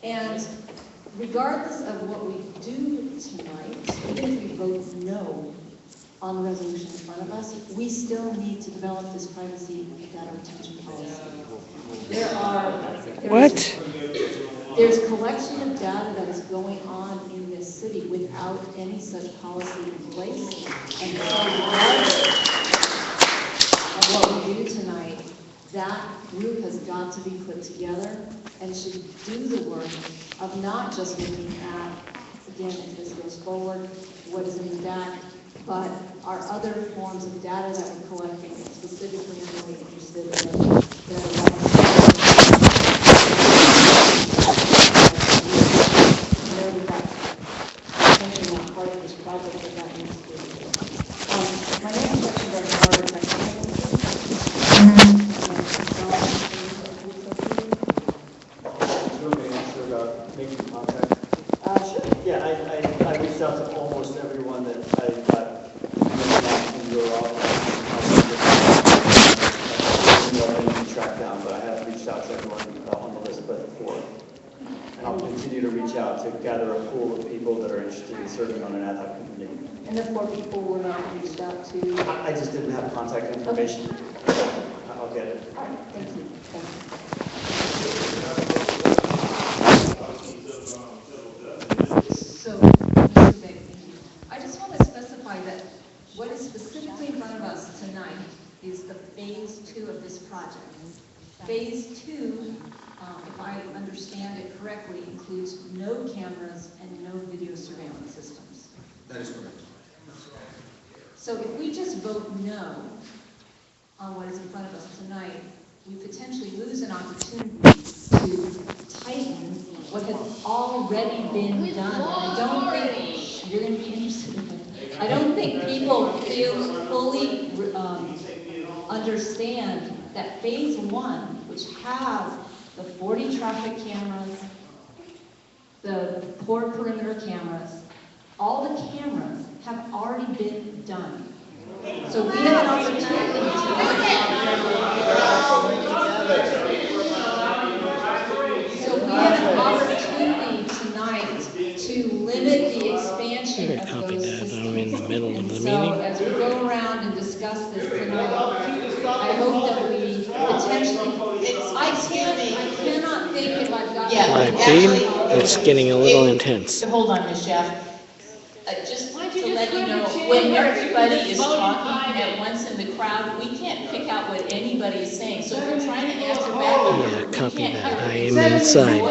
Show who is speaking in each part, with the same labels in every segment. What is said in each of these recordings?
Speaker 1: And regardless of what we do tonight, even if we vote no on the resolution in front of us, we still need to develop this privacy data retention policy. There's collection of data that is going on in this city without any such policy in place. And so regardless of what we do tonight, that group has got to be put together and should do the work of not just looking at, again, if this goes forward, what is in the DAC, but our other forms of data that we're collecting. Specifically, I'm really interested in potentially not part of this project, but that needs to be. My next question is more technical.
Speaker 2: Making contact?
Speaker 1: Sure.
Speaker 2: Yeah, I reached out to almost everyone that I got in your office. I didn't track down, but I have reached out to everyone on the list but 4. And I'll continue to reach out to gather a pool of people that are interested in serving on an ad hoc committee.
Speaker 1: And the 4 people were not reached out to?
Speaker 2: I just didn't have contact information.
Speaker 1: Okay.
Speaker 2: I'll get it.
Speaker 1: All right, thank you. Thank you. So, thank you. I just want to specify that what is specifically in front of us tonight is the phase 2 of this project. Phase 2, if I understand it correctly, includes no cameras and no video surveillance systems.
Speaker 3: That is correct.
Speaker 1: So if we just vote no on what is in front of us tonight, we potentially lose an opportunity to tighten what has already been done. I don't think you're going to be interested in it. I don't think people fully understand that phase 1, which has the 40 traffic cameras, the port perimeter cameras, all the cameras have already been done. So we have an opportunity tonight to limit the expansion of those systems.
Speaker 4: I'm in the middle of the
Speaker 1: So
Speaker 4: meeting.
Speaker 1: as we go around and discuss this tonight, I hope that we potentially, I cannot think if I've got.
Speaker 4: Live feed, it's getting a little intense.
Speaker 5: Hold on, Ms. Schaff. Just to let you know, when everybody is talking at once in the crowd, we can't pick out what anybody is saying. So if we're trying to answer back,
Speaker 4: Yeah, copy
Speaker 5: we can't
Speaker 4: that. I
Speaker 5: hear
Speaker 4: am inside.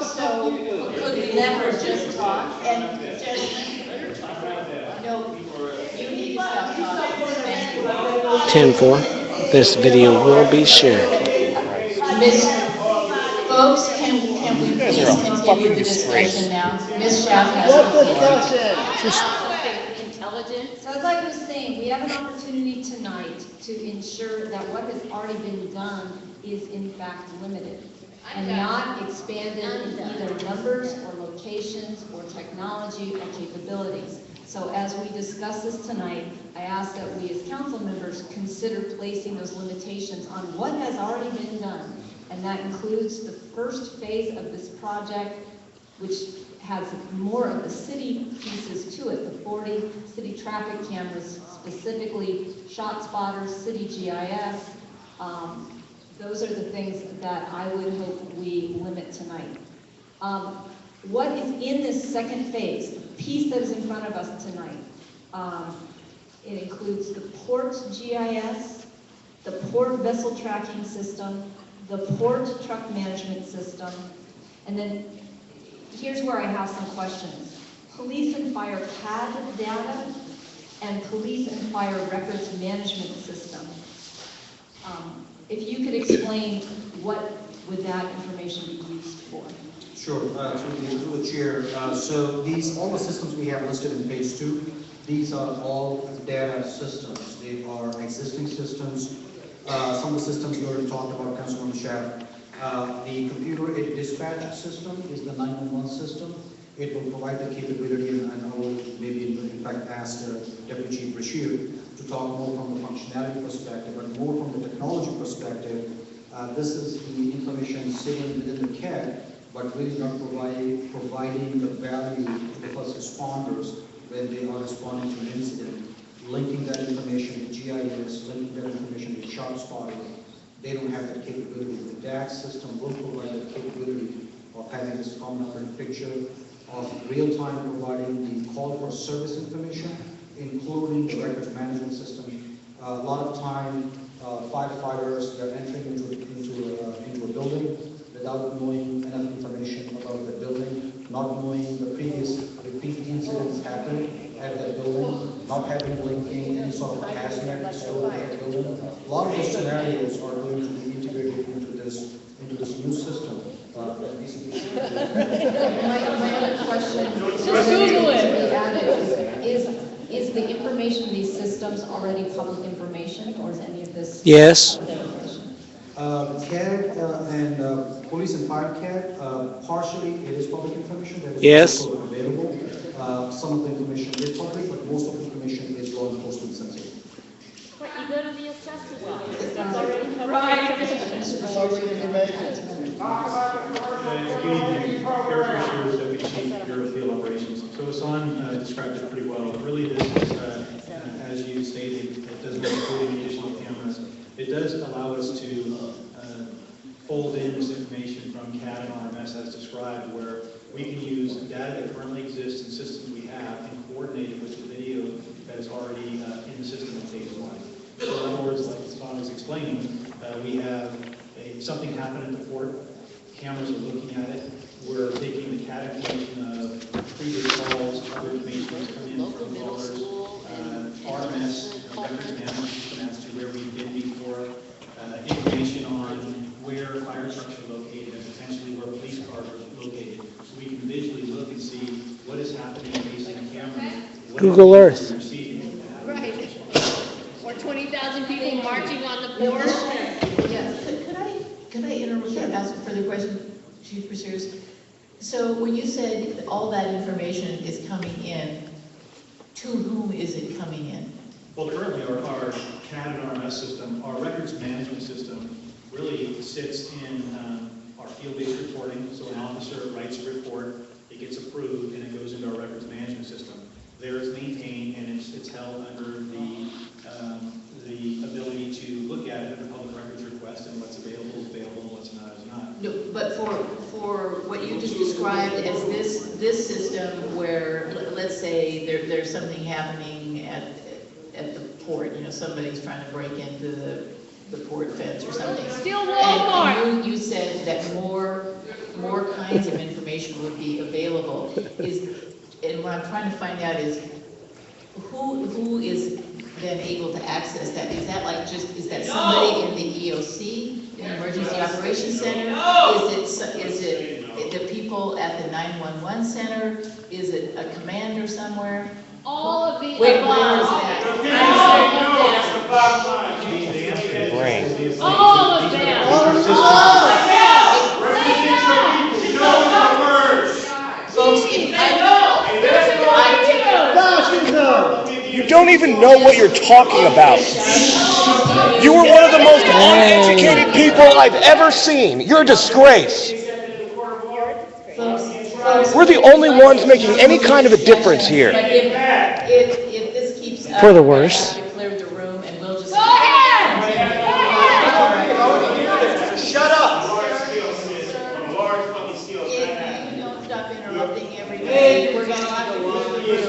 Speaker 5: So could we never just talk and just, no, you need to stop talking. Thank you.
Speaker 4: 10-4. This video will be shared.
Speaker 5: Folks, can we please continue the discussion now? Ms. Schaff has the floor.
Speaker 1: Intelligent. So as I was saying, we have an opportunity tonight to ensure that what has already been done is in fact limited and not expanded in either numbers or locations or technology or capabilities. So as we discuss this tonight, I ask that we as council members consider placing those limitations on what has already been done. And that includes the first phase of this project, which has more of the city pieces to it, the 40 city traffic cameras, specifically shot spotters, city GIS. Those are the things that I would hope we limit tonight. What is in this second phase, the piece that is in front of us tonight? It includes the port GIS, the port vessel tracking system, the port truck management system, and then here's where I have some questions. Police and fire CAD data and police and fire records management system. If you could explain what would that information be used for?
Speaker 3: Sure, through the chair. So all the systems we have listed in phase 2, these are all data systems. They are existing systems. Some of the systems we already talked about, Councilman Schaff. The computer-aided dispatch system is the 911 system. It will provide the capability, and I will maybe in fact ask Deputy Chief Rashid to talk more from the functionality perspective, but more from the technology perspective. This is the information sitting within the CAD but really not providing the value to the first responders when they are responding to an incident, linking that information to GIS, linking that information to shot spotting. They don't have that capability. The DAC system will provide that capability of having this common picture of real-time providing the call for service information, including the records management system. A lot of time, firefighters, they're entering into a building without knowing enough information about the building, not knowing the previous repeat incidents happened at that building, not having linking any sort of hazmat stored at that building. A lot of those scenarios are going to be integrated into this new system.
Speaker 1: My other question
Speaker 5: Google
Speaker 1: is the information in these systems already public information, or is any of this?
Speaker 4: Yes.
Speaker 1: public information?
Speaker 3: CAD and police and fire CAD, partially it is public information that is
Speaker 4: Yes.
Speaker 3: also available. Some of the information is public, but most of the information is law enforcement sensitive.
Speaker 6: But you go to the assessor's office, that's already
Speaker 7: Good evening, Eric Shears, Deputy Chief, Bureau of Field Operations. So Hassan described it pretty well. Really, this is, as you stated, it doesn't include any additional cameras. It does allow us to fold in this information from CAD and RMS as described, where we can use data that currently exists in systems we have and coordinate it with the video that is already in the system in phase one. So in other words, like Hassan was explaining, we have something happen at the fort. Cameras are looking at it. We're taking the CAD information of previous calls, other information that's come in
Speaker 5: Local
Speaker 7: from
Speaker 5: middle
Speaker 7: callers,
Speaker 5: school,
Speaker 7: RMS, records management system as to where we've been before, information on where fire trucks are located and potentially where police cars are located. So we can visually look and see what is happening based on cameras. what
Speaker 4: Google
Speaker 7: information
Speaker 4: Earth.
Speaker 7: we're receiving.
Speaker 6: Right. Or 20,000 people marching on the board.
Speaker 1: Yes.
Speaker 5: Could I interrupt and ask a further question, Chief Pursuers? So when you said all that information is coming in, to whom is it coming in?
Speaker 7: Well, currently our CAD and RMS system, our records management system really sits in our field-based reporting. So an officer writes a report, it gets approved, and it goes into our records management system. There it's maintained and it's held under the ability to look at it in a public records request, and what's available is available and what's not is not.
Speaker 5: No, but for what you just described as this system where, let's say there's something happening at the port, somebody's trying to break into the port fence or something.
Speaker 6: Steal Walmart.
Speaker 5: And you said that more kinds of information would be available. And what I'm trying to find out is who is then able to access that? Is that is that somebody in the EOC, in the Emergency Operations Center? Is it the people at the 911 center? Is it a commander somewhere?
Speaker 6: All of the
Speaker 5: Where is
Speaker 6: above.
Speaker 5: that?
Speaker 4: Brain.
Speaker 6: All of them.
Speaker 5: Folks,
Speaker 8: You don't even know what you're talking about. You were one of the most uneducated people I've ever seen. You're a disgrace. We're the only ones making any kind of a difference here.
Speaker 5: But if this keeps up,
Speaker 4: For the worse.
Speaker 5: I have to clear the room and we'll just.
Speaker 6: Go ahead.
Speaker 8: Shut up.
Speaker 5: If you don't stop interrupting everybody, we're gonna have to close the room.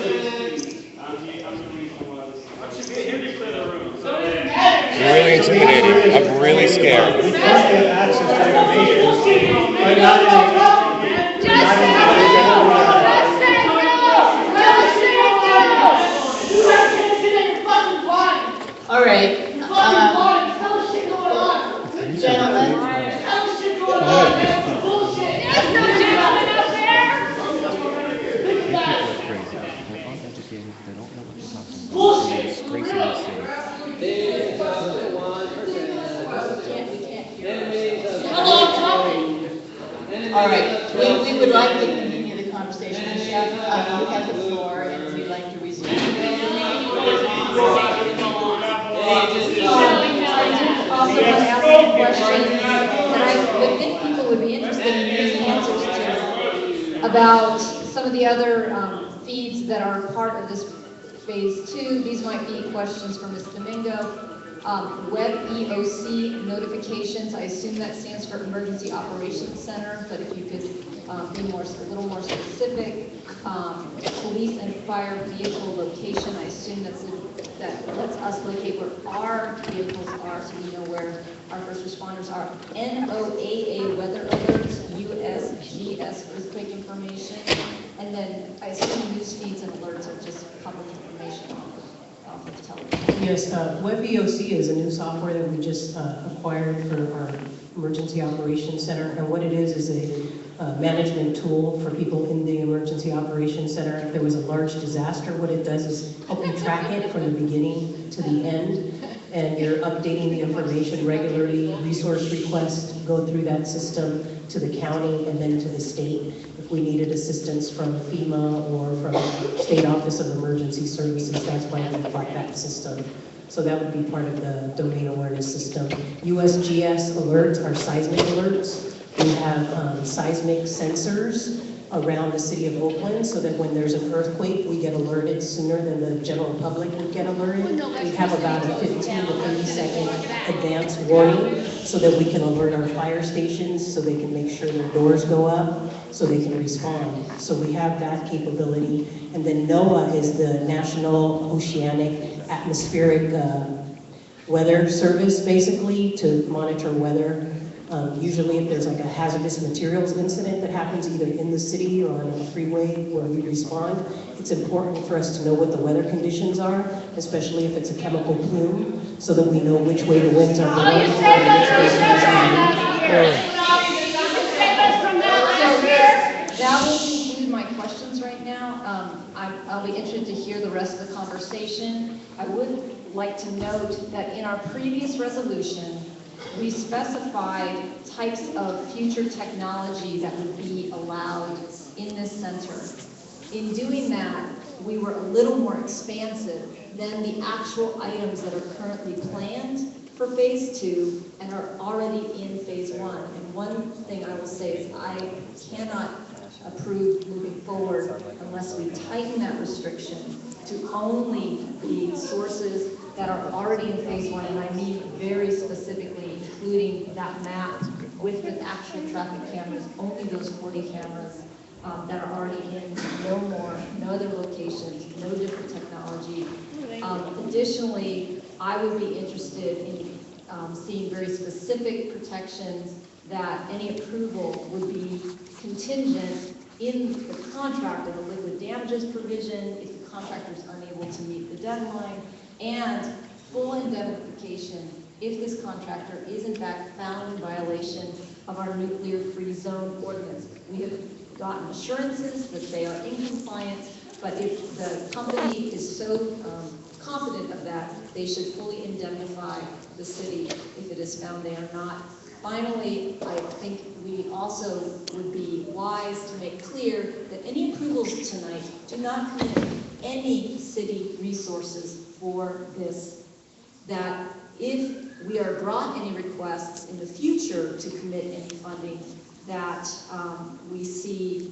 Speaker 8: You're really intimidating. I'm really scared.
Speaker 7: We can't get access to information. But not in
Speaker 6: Just say no. Just say no. Just say no. You guys can't sit in your fucking blind.
Speaker 5: All right,
Speaker 6: You're fucking blind. Tell us shit going on.
Speaker 5: gentlemen,
Speaker 6: Tell us shit going on. That's bullshit. There's no gentleman up there. Big guys. Bullshit. For real. Hello, Tommy.
Speaker 5: all right, we would like to continue the conversation. Chef, you have the floor, and we'd like to resume.
Speaker 1: Also want to ask a question that I would think people would be interested in hearing the answers to. about some of the other feeds that are part of this phase 2. These might be questions for Ms. Domingo. Web EOC notifications, I assume that stands for Emergency Operations Center, but if you could be a little more specific. Police and fire vehicle location, I assume that lets us locate where our vehicles are, so we know where our first responders are. NOAA weather alerts, USGS earthquake information, and then I assume news feeds and alerts are just public information off of television.
Speaker 9: Yes, WebEOC is a new software that we just acquired for our Emergency Operations Center, and what it is a management tool for people in the Emergency Operations Center. If there was a large disaster, what it does is help you track it from the beginning to the end, and you're updating the information regularly. Resource requests go through that system to the county and then to the state if we needed assistance from FEMA or from State Office of Emergency Services. That's why we bought that system. So that would be part of the domain awareness system. USGS alerts are seismic alerts. We have seismic sensors around the city of Oakland so that when there's an earthquake, we get alerted sooner than the general public would get alerted. We have about a 15 to 30 second advance warning so that we can alert our fire stations so they can make sure their doors go up so they can respond. So we have that capability. And then NOAA is the National Oceanic Atmospheric Weather Service, basically, to monitor weather. Usually if there's like a hazardous materials incident that happens either in the city or on a freeway where we respond, it's important for us to know what the weather conditions are, especially if it's a chemical plume, so that we know which way the winds are blowing.
Speaker 6: You saved us from that.
Speaker 1: That will conclude my questions right now. I'll be interested to hear the rest of the conversation. I would like to note that in our previous resolution, we specified types of future technology that would be allowed in this center. In doing that, we were a little more expansive than the actual items that are currently planned for phase 2 and are already in phase 1. And one thing I will say is I cannot approve moving forward unless we tighten that restriction to only the sources that are already in phase 1, and I mean very specifically including that map with the actual traffic cameras, only those 40 cameras that are already in, no more, no other locations, no different technology. Additionally, I would be interested in seeing very specific protections that any approval would be contingent in the contract of a liquid damages provision if the contractor is unable to meet the deadline, and full indemnification if this contractor is in fact found in violation of our nuclear-free zone ordinance. We have gotten assurances that they are in compliance, but if the company is so confident of that, they should fully indemnify the city if it is found they are not. Finally, I think we also would be wise to make clear that any approvals tonight do not commit any city resources for this. That if we are brought any requests in the future to commit any funding, that we see